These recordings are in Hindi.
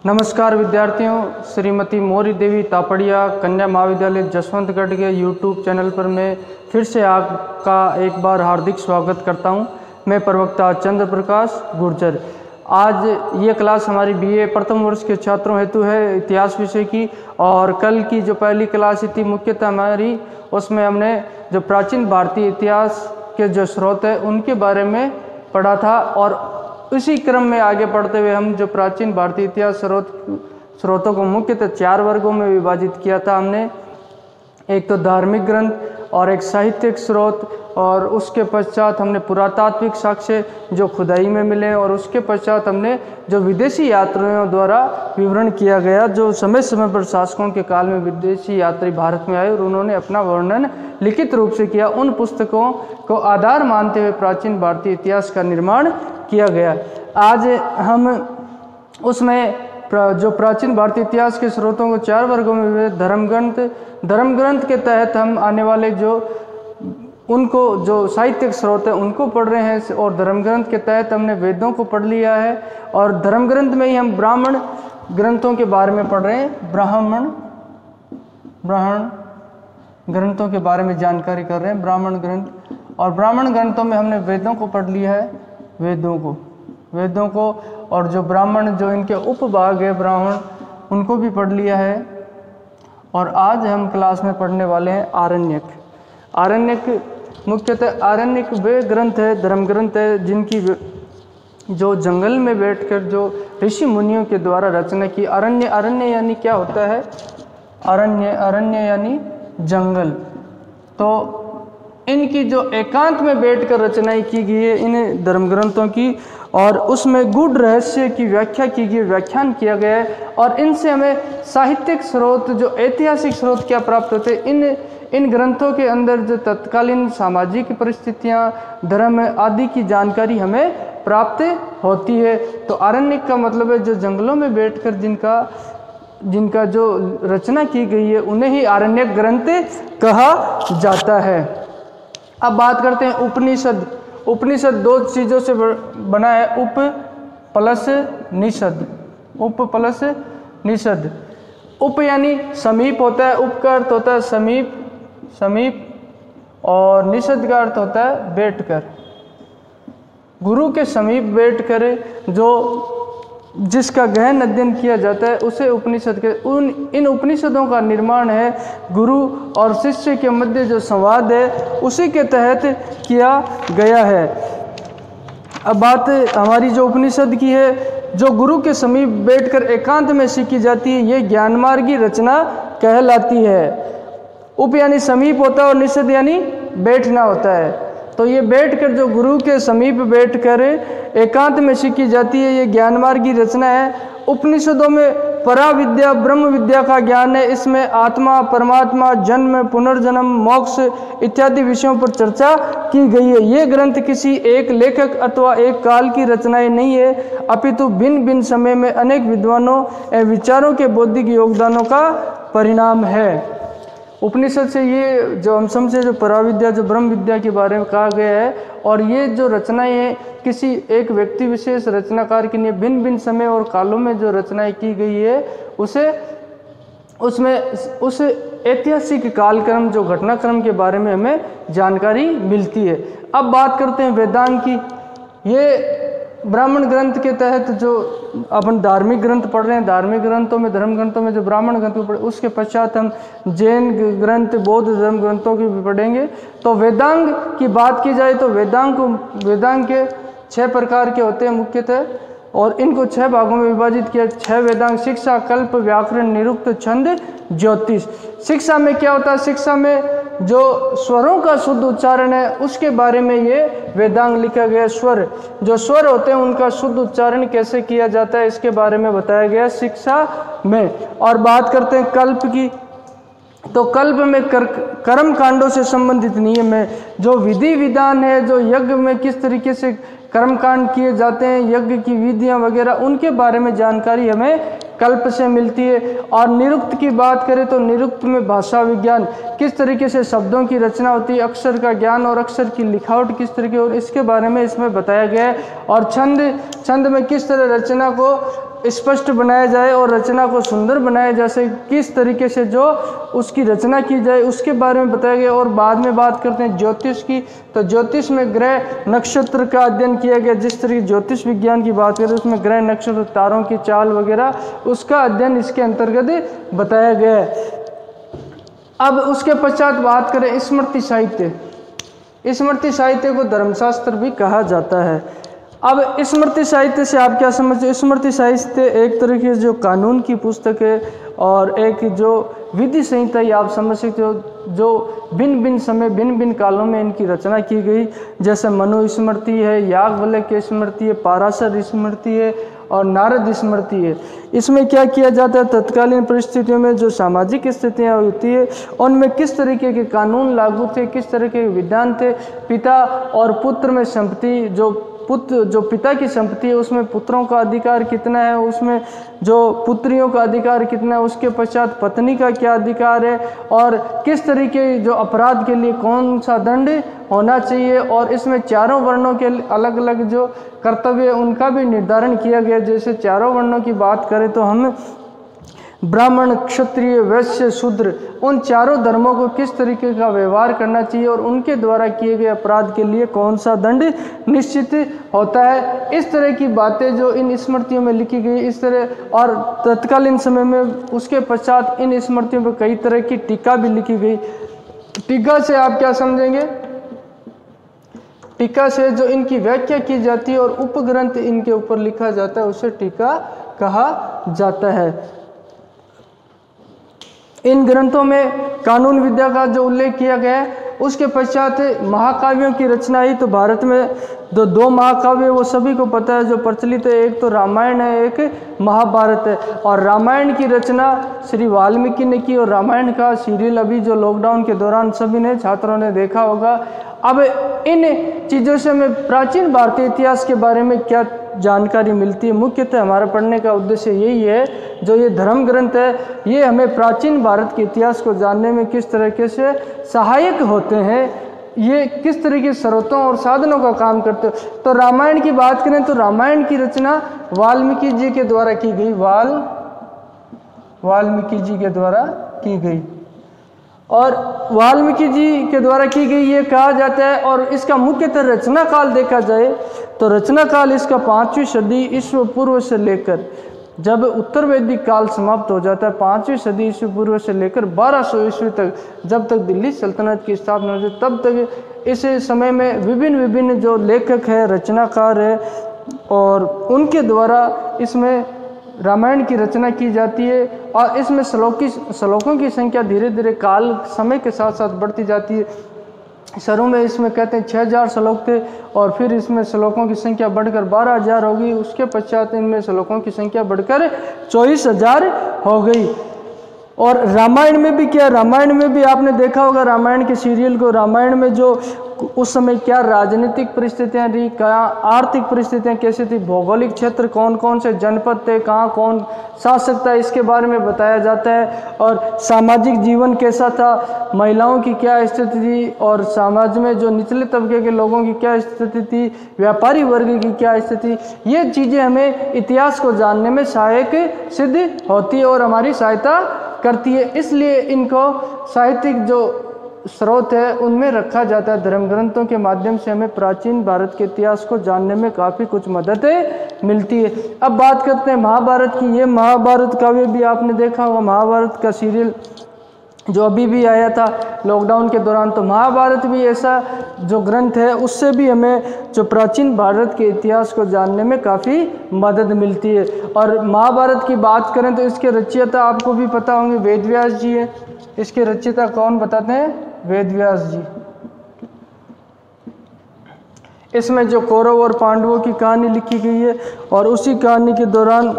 नमस्कार विद्यार्थियों, श्रीमती मौरी देवी तापड़िया कन्या महाविद्यालय जसवंतगढ़ के यूट्यूब चैनल पर मैं फिर से आपका एक बार हार्दिक स्वागत करता हूं। मैं प्रवक्ता चंद्र प्रकाश गुर्जर। आज ये क्लास हमारी बीए प्रथम वर्ष के छात्रों हेतु है इतिहास विषय की, और कल की जो पहली क्लास थी मुख्यतः हमारी, उसमें हमने जो प्राचीन भारतीय इतिहास के जो स्रोत है उनके बारे में पढ़ा था। और इसी क्रम में आगे बढ़ते हुए हम जो प्राचीन भारतीय इतिहास स्रोतों को मुख्यतः 4 वर्गों में विभाजित किया था हमने। एक तो धार्मिक ग्रंथ और एक साहित्यिक स्रोत, और उसके पश्चात हमने पुरातात्विक साक्ष्य जो खुदाई में मिले, और उसके पश्चात हमने जो विदेशी यात्रियों द्वारा विवरण किया गया, जो समय समय पर शासकों के काल में विदेशी यात्री भारत में आए और उन्होंने अपना वर्णन लिखित रूप से किया। उन पुस्तकों को आधार मानते हुए प्राचीन भारतीय इतिहास का निर्माण किया गया। आज हम उसमें जो प्राचीन भारतीय इतिहास के स्रोतों को 4 वर्गों में धर्म ग्रंथ के तहत हम आने वाले जो उनको जो साहित्यिक स्रोत है उनको पढ़ रहे हैं, और धर्म ग्रंथ के तहत हमने वेदों को पढ़ लिया है, और धर्म ग्रंथ में ही हम ब्राह्मण ग्रंथों के बारे में पढ़ रहे हैं। ब्राह्मण ग्रंथों के बारे में जानकारी कर रहे हैं, ब्राह्मण ग्रंथ। और ब्राह्मण ग्रंथों में हमने वेदों को पढ़ लिया है, वेदों को और जो ब्राह्मण जो इनके उपभाग है ब्राह्मण, उनको भी पढ़ लिया है। और आज हम क्लास में पढ़ने वाले हैं आरण्यक। मुख्यतः आरण्यक वे ग्रंथ है, धर्म ग्रंथ है, जिनकी जो जंगल में बैठकर जो ऋषि मुनियों के द्वारा रचना की। अरण्य यानी क्या होता है? अरण्य यानी जंगल। तो इनकी जो एकांत में बैठकर रचनाएं की गई है इन धर्म ग्रंथों की, और उसमें गूढ़ रहस्य की व्याख्या की गई, व्याख्यान किया गया है। और इनसे हमें साहित्यिक स्रोत, जो ऐतिहासिक स्रोत क्या प्राप्त होते हैं, इन ग्रंथों के अंदर जो तत्कालीन सामाजिक परिस्थितियां, धर्म आदि की जानकारी हमें प्राप्त होती है। तो आरण्यक का मतलब है जो जंगलों में बैठकर जिनका जो रचना की गई है उन्हें ही आरण्यक ग्रंथ कहा जाता है। अब बात करते हैं उपनिषद। उपनिषद 2 चीज़ों से बना है, उप प्लस निषद। उप यानी समीप होता है, उप का अर्थ होता है समीप, और निषद का अर्थ होता है बैठकर। गुरु के समीप बैठकर जिसका गहन अध्ययन किया जाता है उसे उपनिषद के। इन उपनिषदों का निर्माण है गुरु और शिष्य के मध्य जो संवाद है उसी के तहत किया गया है। अब बात हमारी जो उपनिषद की है, जो गुरु के समीप बैठकर एकांत में सीखी जाती है, ये ज्ञानमार्गी रचना कहलाती है। उप यानी समीप होता है और निषद यानी बैठना होता है। तो ये बैठकर जो गुरु के समीप बैठकर एकांत में सीखी जाती है, ये ज्ञानमार्गी रचना है। उपनिषदों में पराविद्या ब्रह्म विद्या का ज्ञान है। इसमें आत्मा, परमात्मा, जन्म, पुनर्जन्म, मोक्ष इत्यादि विषयों पर चर्चा की गई है। ये ग्रंथ किसी एक लेखक अथवा एक काल की रचनाएं नहीं है, अपितु भिन्न भिन्न समय में अनेक विद्वानों एवं विचारों के बौद्धिक योगदानों का परिणाम है। उपनिषद से ये जो हम समझे जो पराविद्या, जो ब्रह्म विद्या के बारे में कहा गया है, और ये जो रचनाएं हैं किसी एक व्यक्ति विशेष रचनाकार की नहीं, भिन्न भिन्न समय और कालों में जो रचनाएं की गई है उस ऐतिहासिक कालक्रम, जो घटनाक्रम के बारे में हमें जानकारी मिलती है। अब बात करते हैं वेदांग की। ये ब्राह्मण ग्रंथ के तहत जो अपन धार्मिक ग्रंथ पढ़ रहे हैं, धार्मिक ग्रंथों में, धर्म ग्रंथों में जो ब्राह्मण ग्रंथ पढ़े, उसके पश्चात हम जैन ग्रंथ, बौद्ध धर्म ग्रंथों की भी पढ़ेंगे। तो वेदांग की बात की जाए तो वेदांग के 6 प्रकार के होते हैं मुख्यतः, और इनको 6 भागों में विभाजित किया। 6 वेदांग: शिक्षा, कल्प, व्याकरण, निरुक्त, छंद, ज्योतिष। शिक्षा में क्या होता है? शिक्षा में जो स्वरों का शुद्ध उच्चारण है उसके बारे में ये वेदांग लिखा गया। जो स्वर होते हैं उनका शुद्ध उच्चारण कैसे किया जाता है इसके बारे में बताया गया शिक्षा में। और बात करते हैं कल्प की, तो कल्प में कर्म कांडों से संबंधित नियम है, जो विधि विधान है, जो यज्ञ में किस तरीके से कर्मकांड किए जाते हैं, यज्ञ की विधियां वगैरह, उनके बारे में जानकारी हमें कल्प से मिलती है। और निरुक्त की बात करें तो निरुक्त में भाषा विज्ञान, किस तरीके से शब्दों की रचना होती है, अक्षर का ज्ञान और अक्षर की लिखावट किस तरीके, और इसके बारे में इसमें बताया गया है। और छंद में किस तरह रचना को स्पष्ट बनाया जाए और रचना को सुंदर बनाया जा सके, किस तरीके से जो उसकी रचना की जाए उसके बारे में बताया गया। और बाद में बात करते हैं ज्योतिष की, तो ज्योतिष में ग्रह नक्षत्र का अध्ययन किया गया। जिस तरीके ज्योतिष विज्ञान की बात करें उसमें ग्रह नक्षत्र तारों की चाल वगैरह उसका अध्ययन इसके अंतर्गत बताया गया है। अब उसके पश्चात बात करें स्मृति साहित्य। स्मृति साहित्य को धर्मशास्त्र भी कहा जाता है। अब स्मृति साहित्य से आप क्या समझते हो? स्मृति साहित्य एक तरीके से जो कानून की पुस्तक है और एक जो विधि संहिता ही आप समझ सकते हो, जो भिन्न भिन्न समय भिन्न भिन्न कालों में इनकी रचना की गई। जैसे मनु स्मृति है, याज्ञवल्क्य स्मृति है, पाराशर स्मृति है और नारद स्मृति है। इसमें क्या किया जाता है, तत्कालीन परिस्थितियों में जो सामाजिक स्थितियाँ होती है उनमें किस तरीके के कानून लागू थे, किस तरह के विधान थे। पिता और पुत्र में संपत्ति, जो पिता की संपत्ति है उसमें पुत्रों का अधिकार कितना है, उसमें जो पुत्रियों का अधिकार कितना है, उसके पश्चात पत्नी का क्या अधिकार है और किस तरीके जो अपराध के लिए कौन सा दंड होना चाहिए। और इसमें चारों वर्णों के अलग अलग जो कर्तव्य है उनका भी निर्धारण किया गया। जैसे चारों वर्णों की बात करें तो हम ब्राह्मण, क्षत्रिय, वैश्य, शूद्र, उन चारों धर्मों को किस तरीके का व्यवहार करना चाहिए और उनके द्वारा किए गए अपराध के लिए कौन सा दंड निश्चित होता है। इस तरह की बातें जो इन स्मृतियों में लिखी गई, इस तरह। और तत्कालीन समय में उसके पश्चात इन स्मृतियों पर कई तरह की टीका भी लिखी गई। टीका से आप क्या समझेंगे? टीका से जो इनकी व्याख्या की जाती है और उपग्रंथ इनके ऊपर लिखा जाता है उसे टीका कहा जाता है। इन ग्रंथों में कानून विद्या का जो उल्लेख किया गया है। उसके पश्चात महाकाव्यों की रचना ही, तो भारत में दो महाकाव्य वो सभी को पता है जो प्रचलित है, एक तो रामायण है, एक महाभारत है। और रामायण की रचना श्री वाल्मीकि ने की और रामायण का सीरियल अभी जो लॉकडाउन के दौरान सभी ने छात्रों ने देखा होगा। अब इन चीज़ों से हमें प्राचीन भारतीय इतिहास के बारे में क्या जानकारी मिलती है? मुख्यतः हमारा पढ़ने का उद्देश्य यही है, जो ये धर्म ग्रंथ है ये हमें प्राचीन भारत के इतिहास को जानने में किस तरीके से सहायक होते हैं, ये किस तरह के स्रोतों और साधनों का काम करते हो। तो रामायण की बात करें तो रामायण की रचना वाल्मीकि जी के द्वारा की गई, वाल्मीकि जी के द्वारा की गई और वाल्मीकि जी के द्वारा की गई ये कहा जाता है। और इसका मुख्यतः रचना काल देखा जाए तो रचना काल इसका 5वीं सदी ईस्वी पूर्व से लेकर, जब उत्तर वैदिक काल समाप्त हो जाता है 5वीं सदी ईस्वी पूर्व से लेकर 1200 ईस्वी तक, जब तक दिल्ली सल्तनत की स्थापना होती तब तक इस समय में विभिन्न जो लेखक है, रचनाकार है और उनके द्वारा इसमें रामायण की रचना की जाती है। और इसमें श्लोकों की संख्या धीरे धीरे काल समय के साथ साथ बढ़ती जाती है। शुरू में इसमें कहते हैं 6000 श्लोक थे और फिर इसमें श्लोकों की संख्या बढ़कर 12000 हो गई। उसके पश्चात इनमें श्लोकों की संख्या बढ़कर 24000 हो गई। और रामायण में भी क्या, रामायण में भी आपने देखा होगा रामायण के सीरियल को। रामायण में जो उस समय क्या राजनीतिक परिस्थितियाँ रही, क्या आर्थिक परिस्थितियाँ कैसी थी, भौगोलिक क्षेत्र कौन कौन से जनपद थे, कहाँ कौन शासक था, इसके बारे में बताया जाता है। और सामाजिक जीवन कैसा था, महिलाओं की क्या स्थिति थी और समाज में जो निचले तबके के लोगों की क्या स्थिति थी, व्यापारी वर्ग की क्या स्थिति, ये चीज़ें हमें इतिहास को जानने में सहायक सिद्ध होती है और हमारी सहायता करती है। इसलिए इनको साहित्यिक जो स्रोत है उनमें रखा जाता है। धर्म ग्रंथों के माध्यम से हमें प्राचीन भारत के इतिहास को जानने में काफ़ी कुछ मदद मिलती है। अब बात करते हैं महाभारत की। ये महाभारत काव्य भी आपने देखा होगा, महाभारत का सीरियल जो अभी भी आया था लॉकडाउन के दौरान। तो महाभारत भी ऐसा जो ग्रंथ है उससे भी हमें जो प्राचीन भारत के इतिहास को जानने में काफ़ी मदद मिलती है। और महाभारत की बात करें तो इसके रचयिता आपको भी पता होंगे वेदव्यास जी है। इसके रचयिता कौन बताते हैं? वेदव्यास जी। इसमें जो कौरव और पांडवों की कहानी लिखी गई है और उसी कहानी के दौरान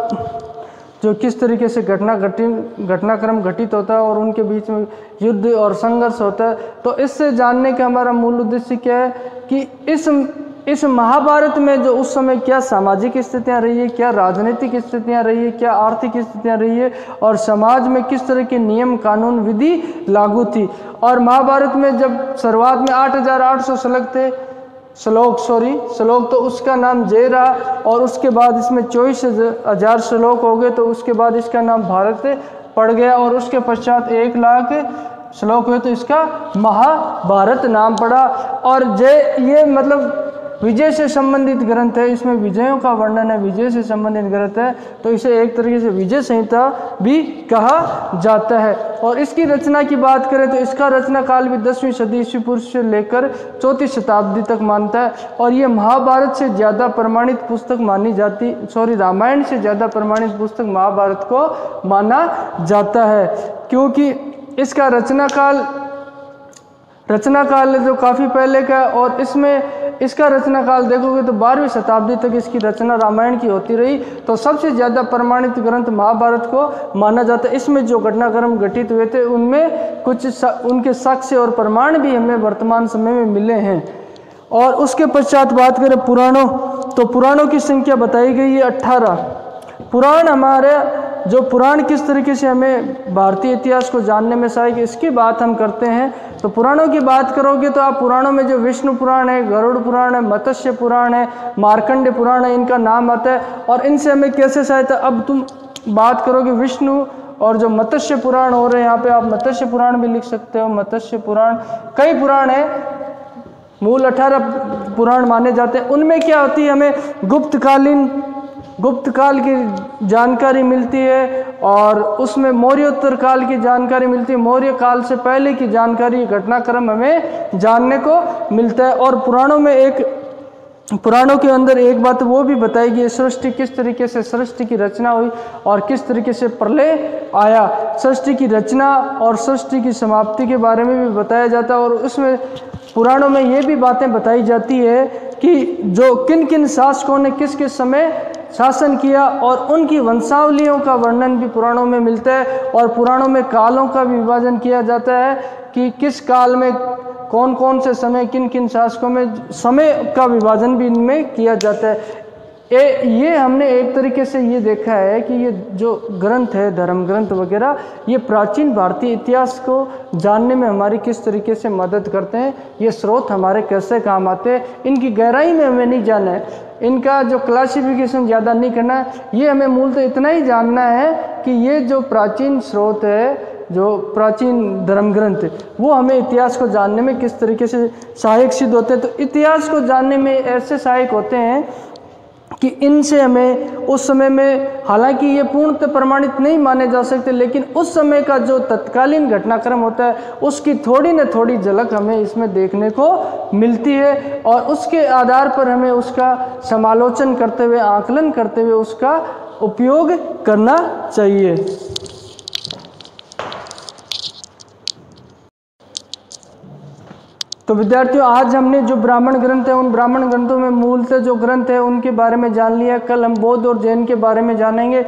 जो किस तरीके से घटनाक्रम घटित होता है और उनके बीच में युद्ध और संघर्ष होता है। तो इससे जानने का हमारा मूल उद्देश्य क्या है कि इस महाभारत में जो उस समय क्या सामाजिक स्थितियाँ रही है, क्या राजनीतिक स्थितियाँ रही है, क्या आर्थिक स्थितियाँ रही है और समाज में किस तरह के नियम कानून विधि लागू थी। और महाभारत में जब शुरुआत में 8800 श्लोक थे श्लोक, तो उसका नाम जय रहा। और उसके बाद इसमें 24,000 श्लोक हो गए, तो उसके बाद इसका नाम भारत पड़ गया। और उसके पश्चात 1,00,000 श्लोक हुए तो इसका महाभारत नाम पड़ा। और जय ये मतलब विजय से संबंधित ग्रंथ है, इसमें विजयों का वर्णन है, विजय से संबंधित ग्रंथ है, तो इसे एक तरीके से विजय संहिता भी कहा जाता है। और इसकी रचना की बात करें तो इसका रचना काल भी 10वीं सदी ईस्वी पूर्व से लेकर 4वीं शताब्दी तक मानता है। और ये महाभारत से ज़्यादा प्रमाणित पुस्तक मानी जाती, रामायण से ज़्यादा प्रमाणित पुस्तक महाभारत को माना जाता है, क्योंकि इसका रचना काल जो काफ़ी पहले का है। और इसमें इसका रचना काल देखोगे तो 12वीं शताब्दी तक इसकी रचना रामायण की होती रही। तो सबसे ज़्यादा प्रमाणित ग्रंथ महाभारत को माना जाता है। इसमें जो घटनाक्रम घटित हुए थे उनमें कुछ उनके साक्ष्य और प्रमाण भी हमें वर्तमान समय में मिले हैं। और उसके पश्चात बात करें पुराणों, तो पुराणों की संख्या बताई गई है 18। पुराण हमारे जो पुराण किस तरीके से हमें भारतीय इतिहास को जानने में सहायक, इसकी बात हम करते हैं। तो पुराणों की बात करोगे तो आप पुराणों में जो विष्णु पुराण है, गरुड़ पुराण है, मत्स्य पुराण है, मार्कंडेय पुराण है, इनका नाम आता है। और इनसे हमें कैसे सहायता, अब तुम बात करोगे विष्णु और जो मत्स्य पुराण हो रहे हैं, यहाँ पे आप मत्स्य पुराण भी लिख सकते हो। मत्स्य पुराण, कई पुराण है, मूल 18 पुराण माने जाते हैं। उनमें क्या होती है, हमें गुप्त काल की जानकारी मिलती है। और उसमें मौर्योत्तर काल की जानकारी मिलती है, मौर्य काल से पहले की जानकारी, घटनाक्रम हमें जानने को मिलता है। और पुराणों के अंदर एक बात वो भी बताएगी, सृष्टि किस तरीके से सृष्टि की रचना हुई और किस तरीके से प्रलय आया। सृष्टि की रचना और सृष्टि की समाप्ति के बारे में भी बताया जाता है। और उसमें पुराणों में ये भी बातें बताई जाती है कि जो किन किन शासकों ने किस किस समय शासन किया, और उनकी वंशावलियों का वर्णन भी पुराणों में मिलता है। और पुराणों में कालों का भी विभाजन किया जाता है कि किस काल में कौन कौन से समय, किन किन शासकों में समय का विभाजन भी इनमें किया जाता है। ये हमने एक तरीके से ये देखा है कि ये जो ग्रंथ है, धर्म ग्रंथ वगैरह, ये प्राचीन भारतीय इतिहास को जानने में हमारी किस तरीके से मदद करते हैं, ये स्रोत हमारे कैसे काम आते हैं, इनकी गहराई में हमें नहीं जानना है, इनका जो क्लासिफिकेशन ज़्यादा नहीं करना है। ये हमें मूलतः इतना ही जानना है कि ये जो प्राचीन स्रोत है, जो प्राचीन धर्म ग्रंथ, वो हमें इतिहास को जानने में किस तरीके से सहायक सिद्ध होते हैं। तो इतिहास को जानने में ऐसे सहायक होते हैं कि इनसे हमें उस समय में, हालांकि ये पूर्णतः प्रमाणित नहीं माने जा सकते, लेकिन उस समय का जो तत्कालीन घटनाक्रम होता है उसकी थोड़ी न थोड़ी झलक हमें इसमें देखने को मिलती है। और उसके आधार पर हमें उसका समालोचन करते हुए, आकलन करते हुए उसका उपयोग करना चाहिए। तो विद्यार्थियों, आज हमने जो ब्राह्मण ग्रंथ है, उन ब्राह्मण ग्रंथों में मूलतः जो ग्रंथ है उनके बारे में जान लिया। कल हम बौद्ध और जैन के बारे में जानेंगे।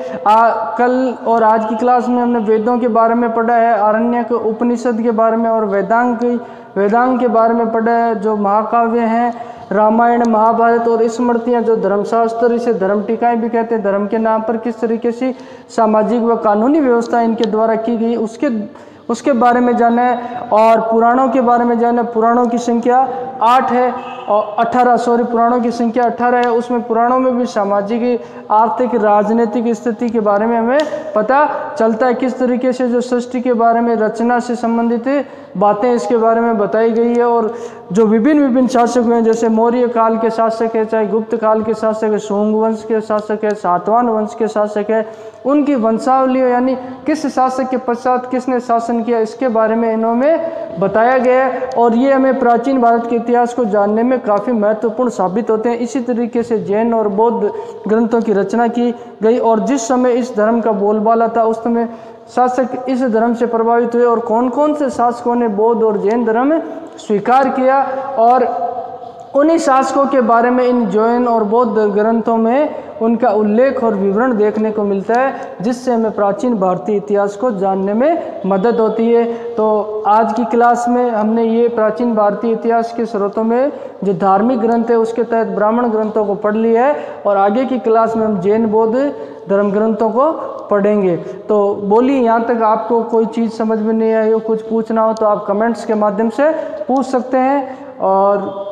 कल और आज की क्लास में हमने वेदों के बारे में पढ़ा है, आरण्यक उपनिषद के बारे में, और वेदांग के बारे में पढ़ा है। जो महाकाव्य हैं, रामायण, महाभारत और स्मृतियाँ, जो धर्मशास्त्र, इसे धर्म टीकाएँ भी कहते हैं, धर्म के नाम पर किस तरीके से सामाजिक व कानूनी व्यवस्था इनके द्वारा की गई, उसके बारे में जाना है। और पुराणों के बारे में जाना है। पुराणों की संख्या 8 है और 18 पुराणों की संख्या 18 है। उसमें पुराणों में भी सामाजिक, आर्थिक, राजनीतिक स्थिति के बारे में हमें पता चलता है। किस तरीके से जो सृष्टि के बारे में, रचना से संबंधित बातें इसके बारे में बताई गई है। और जो विभिन्न शासक हुए, जैसे मौर्य काल के शासक है, चाहे गुप्त काल के शासक है, सोंग वंश के शासक है, सातवाहन वंश के शासक है, उनकी वंशावली यानी किस शासक के पश्चात किसने शासन किया, इसके बारे में इन्होंने बताया गया है। और ये हमें प्राचीन भारत के इतिहास को जानने में काफ़ी महत्वपूर्ण साबित होते हैं। इसी तरीके से जैन और बौद्ध ग्रंथों की रचना की गई। और जिस समय इस धर्म का बोलबाला था, उस समय शासक इस धर्म से प्रभावित हुए, और कौन कौन से शासकों ने बौद्ध और जैन धर्म स्वीकार किया, और उन्हीं शासकों के बारे में इन जैन और बौद्ध ग्रंथों में उनका उल्लेख और विवरण देखने को मिलता है, जिससे हमें प्राचीन भारतीय इतिहास को जानने में मदद होती है। तो आज की क्लास में हमने ये प्राचीन भारतीय इतिहास के स्रोतों में जो धार्मिक ग्रंथ है उसके तहत ब्राह्मण ग्रंथों को पढ़ लिया है, और आगे की क्लास में हम जैन बौद्ध धर्म ग्रंथों को पढ़ेंगे। तो बोलिए, यहाँ तक आपको कोई चीज़ समझ में नहीं आई हो, कुछ पूछना हो तो आप कमेंट्स के माध्यम से पूछ सकते हैं। और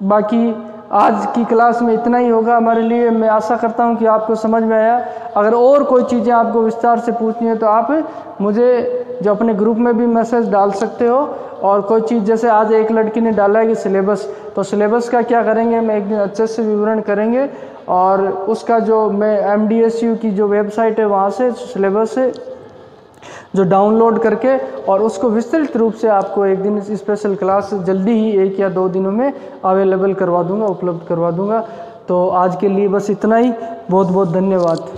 बाकी आज की क्लास में इतना ही होगा हमारे लिए। मैं आशा करता हूं कि आपको समझ में आया। अगर और कोई चीज़ें आपको विस्तार से पूछनी है तो आप मुझे जो अपने ग्रुप में भी मैसेज डाल सकते हो। और कोई चीज़ जैसे आज एक लड़की ने डाला है कि सिलेबस, तो सिलेबस का क्या करेंगे, मैं एक दिन अच्छे से विवरण करेंगे। और उसका जो मैं MDSU की जो वेबसाइट है वहाँ से सिलेबस है जो डाउनलोड करके और उसको विस्तृत रूप से आपको एक दिन स्पेशल क्लास जल्दी ही 1 या 2 दिनों में अवेलेबल करवा दूंगा, उपलब्ध करवा दूंगा। तो आज के लिए बस इतना ही। बहुत बहुत धन्यवाद।